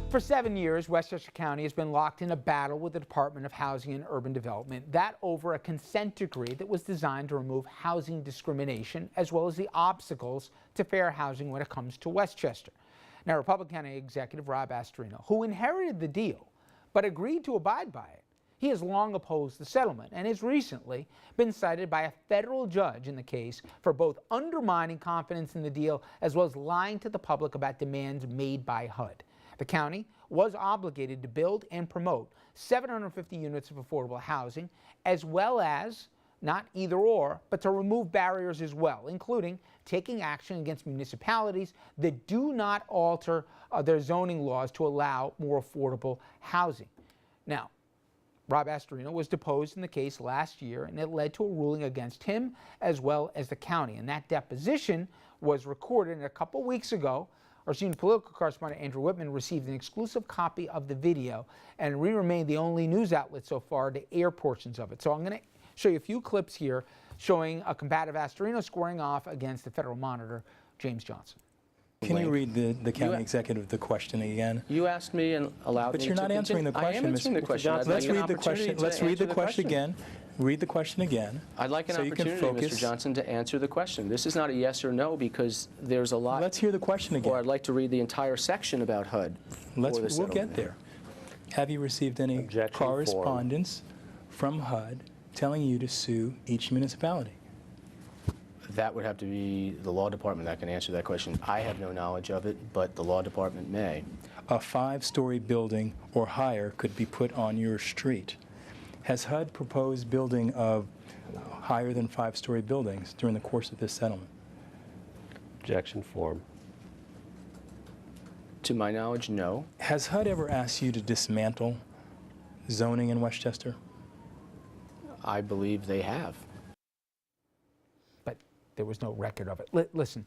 For 7 years, Westchester County has been locked in a battle with the Department of Housing and Urban Development, that over a consent decree that was designed to remove housing discrimination as well as the obstacles to fair housing when it comes to Westchester. Now, Republican County Executive Rob Astorino, who inherited the deal but agreed to abide by it, he has long opposed the settlement and has recently been cited by a federal judge in the case for both undermining confidence in the deal as well as lying to the public about demands made by HUD. The county was obligated to build and promote 750 units of affordable housing, as well as, not either or, but to remove barriers as well, including taking action against municipalities that do not alter their zoning laws to allow more affordable housing. Now, Rob Astorino was deposed in the case last year, and it led to a ruling against him as well as the county. And that deposition was recorded, and a couple weeks ago, our senior political correspondent Andrew Whitman received an exclusive copy of the video, and we remain the only news outlet so far to air portions of it. So I'm going to show you a few clips here showing a combative Astorino squaring off against the federal monitor, James Johnson. Can you read the county executive the question again? You asked me and allowed me to. But you're not answering the question, I am answering the question. Let's read the question. Let's read the question again. Read the question again. I'd like an opportunity, Mr. Johnson, to answer the question. This is not a yes or no because there's a lot. Let's hear the question again. Or I'd like to read the entire section about HUD. We'll get there. Have you received any correspondence from HUD telling you to sue each municipality? That would have to be the law department that can answer that question. I have no knowledge of it, but the law department may. A 5-story building or higher could be put on your street. Has HUD proposed building of higher than 5-story buildings during the course of this settlement? Objection form. To my knowledge, no. Has HUD ever asked you to dismantle zoning in Westchester? I believe they have. But there was no record of it. Listen,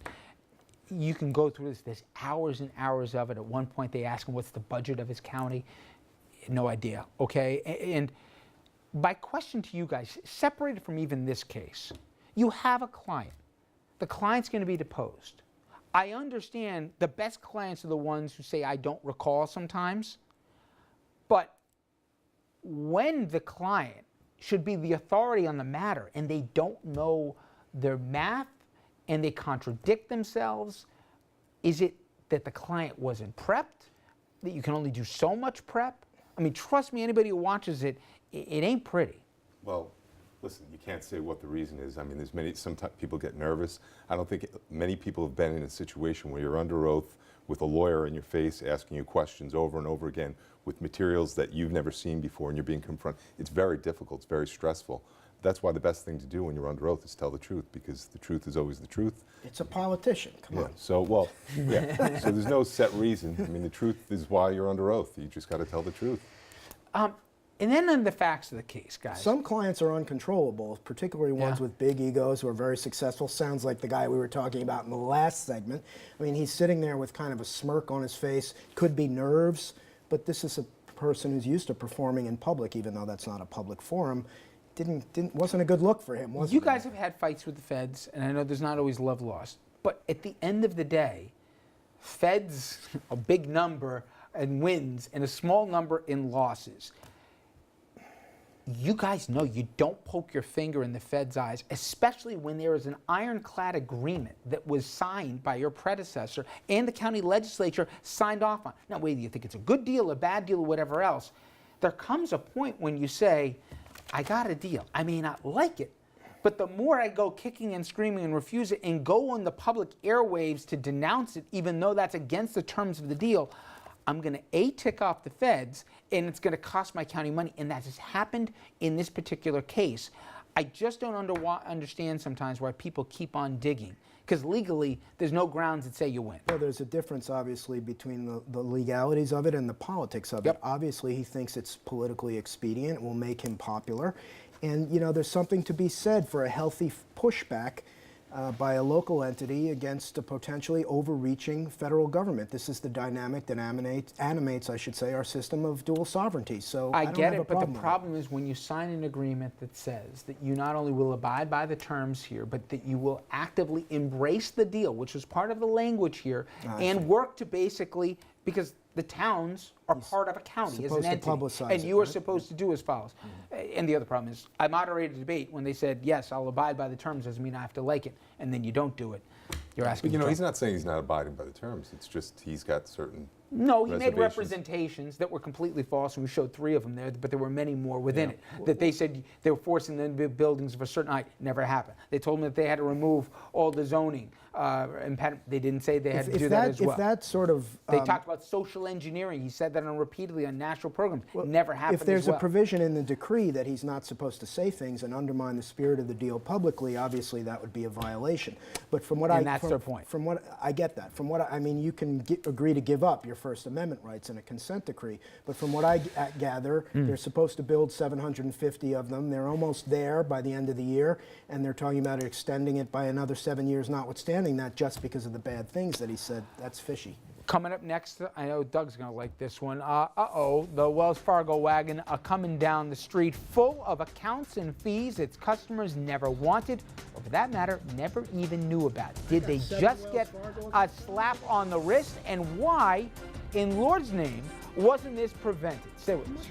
you can go through this. There's hours and hours of it. At one point, they ask him what's the budget of his county. No idea, okay? And my question to you guys, separated from even this case, you have a client. The client's going to be deposed. I understand the best clients are the ones who say, I don't recall sometimes. But when the client should be the authority on the matter and they don't know their math and they contradict themselves, is it that the client wasn't prepped, that you can only do so much prep? I mean, trust me, anybody who watches it, it ain't pretty. Well, listen, you can't say what the reason is. I mean, sometimes people get nervous. I don't think many people have been in a situation where you're under oath with a lawyer in your face asking you questions over and over again with materials that you've never seen before and you're being confronted. It's very difficult, it's very stressful. That's why the best thing to do when you're under oath is tell the truth, because the truth is always the truth. It's a politician, come on. So, well, yeah, so there's no set reason. I mean, the truth is why you're under oath. You just got to tell the truth. And then on the facts of the case, guys. Some clients are uncontrollable, particularly ones with big egos who are very successful. Sounds like the guy we were talking about in the last segment. I mean, he's sitting there with kind of a smirk on his face. Could be nerves, but this is a person who's used to performing in public, even though that's not a public forum. Wasn't a good look for him, was it? You guys have had fights with the feds, and I know there's not always love lost. But at the end of the day, feds, a big number in wins and a small number in losses. You guys know you don't poke your finger in the Fed's eyes, especially when there is an ironclad agreement that was signed by your predecessor and the county legislature signed off on. Now, whether you think it's a good deal, a bad deal, or whatever else, there comes a point when you say, I got a deal. I may not like it, but the more I go kicking and screaming and refuse it and go on the public airwaves to denounce it, even though that's against the terms of the deal, I'm going to tick off the feds, and it's going to cost my county money, and that has happened in this particular case. I just don't understand sometimes why people keep on digging, because legally there's no grounds that say you win. Well, there's a difference, obviously, between the legalities of it and the politics of it. Obviously, he thinks it's politically expedient, it will make him popular, and, you know, there's something to be said for a healthy pushback by a local entity against a potentially overreaching federal government. This is the dynamic that animates, I should say, our system of dual sovereignty. So I get it, but the problem is when you sign an agreement that says that you not only will abide by the terms here, but that you will actively embrace the deal, which was part of the language here, and work to basically because the towns are part of a county as an supposed to entity. publicize And it, you are right? supposed to do as follows. And the other problem is, I moderated a debate when they said, yes, I'll abide by the terms, doesn't mean I have to like it, and then you don't do it. You're asking But you know, for he's trouble. not saying he's not abiding by the terms. It's just he's got certain No, he made reservations. representations that were completely false, and we showed 3 of them there, but there were many more within it. That they said they were forcing them to build buildings of a certain height. Never happened. They told them that they had to remove all the zoning. They didn't say they had to do that as well. If that sort of They talked about social engineering. He said that repeatedly on national programs. Never happened if there's as well. a provision in the decree that he's not supposed to say things and undermine the spirit of the deal publicly, obviously that would be a violation. But from what And that's their point. From what I get that. From what I mean, you can agree to give up your First Amendment rights in a consent decree. But from what I gather, they're supposed to build 750 of them. They're almost there by the end of the year, and they're talking about extending it by another 7 years, notwithstanding that, just because of the bad things that he said. That's fishy. Coming up next, I know Doug's going to like this one. The Wells Fargo wagon coming down the street full of accounts and fees its customers never wanted, or for that matter, never even knew about. Did they just get a slap on the wrist? And why, in Lord's name, wasn't this prevented? Stay with us.